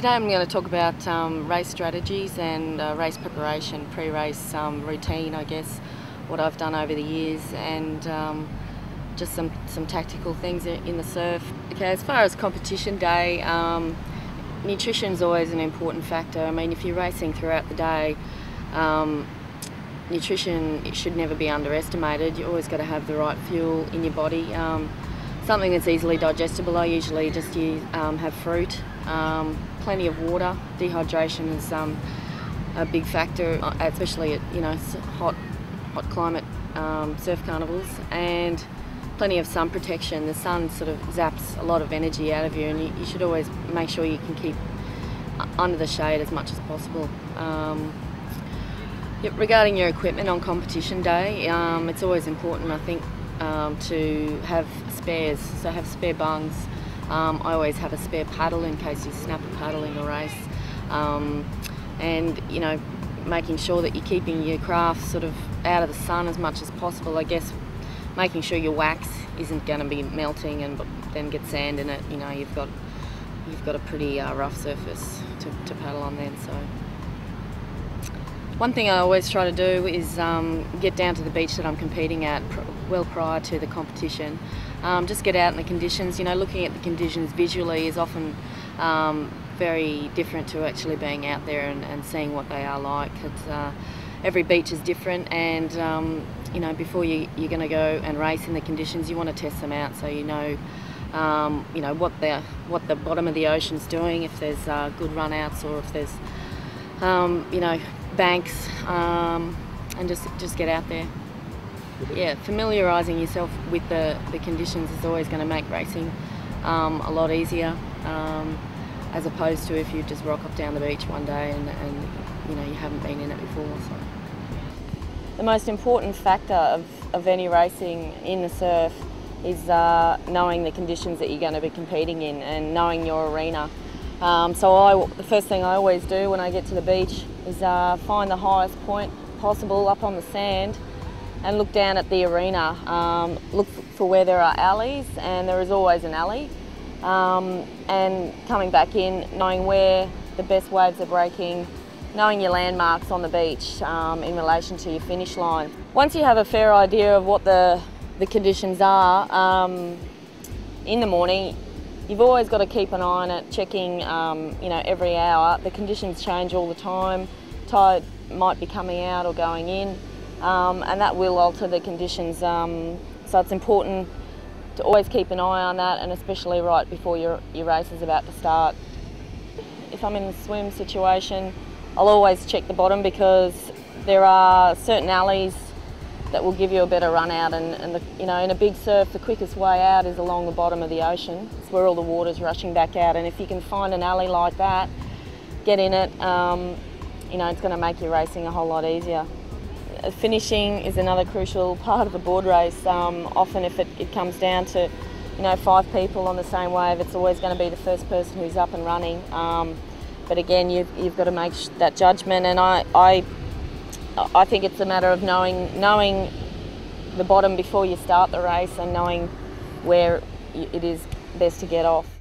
Today I'm going to talk about race strategies and race preparation, pre-race routine, I guess, what I've done over the years, and just some tactical things in the surf. Okay, as far as competition day, nutrition is always an important factor. I mean, if you're racing throughout the day, nutrition should never be underestimated. You always got to have the right fuel in your body. Something that's easily digestible, I usually just have fruit, plenty of water. Dehydration is a big factor, especially at hot climate surf carnivals, and plenty of sun protection. The sun sort of zaps a lot of energy out of you, and you should always make sure you can keep under the shade as much as possible. Regarding your equipment on competition day, it's always important, I think, to have spares, so have spare bungs. I always have a spare paddle in case you snap a paddle in a race, and making sure that you're keeping your craft sort of out of the sun as much as possible. I guess making sure your wax isn't going to be melting and then get sand in it. You've got a pretty rough surface to paddle on then. So one thing I always try to do is get down to the beach that I'm competing at well prior to the competition. Just get out in the conditions. Looking at the conditions visually is often very different to actually being out there and seeing what they are like. Every beach is different, and before you're going to go and race in the conditions, you want to test them out so what the bottom of the ocean's doing, if there's good runouts or if there's banks, and just get out there. Yeah, familiarising yourself with the conditions is always going to make racing a lot easier, as opposed to if you just rock up down the beach one day and you haven't been in it before. So the most important factor of any racing in the surf is knowing the conditions that you're going to be competing in and knowing your arena. The first thing I always do when I get to the beach is find the highest point possible up on the sand and look down at the arena. Look for where there are alleys, and there is always an alley. And coming back in, knowing where the best waves are breaking, knowing your landmarks on the beach in relation to your finish line. Once you have a fair idea of what the conditions are, in the morning, you've always got to keep an eye on it, checking every hour. The conditions change all the time. Tide might be coming out or going in, and that will alter the conditions. So it's important to always keep an eye on that, and especially right before your race is about to start. If I'm in a swim situation, I'll always check the bottom, because there are certain alleys that will give you a better run out, and in a big surf, the quickest way out is along the bottom of the ocean. It's where all the water's rushing back out, and if you can find an alley like that, get in it, it's going to make your racing a whole lot easier. Finishing is another crucial part of a board race. Often if it comes down to 5 people on the same wave, it's always going to be the first person who's up and running. But again, you've got to make that judgment, and I think it's a matter of knowing the bottom before you start the race, and knowing where it is best to get off.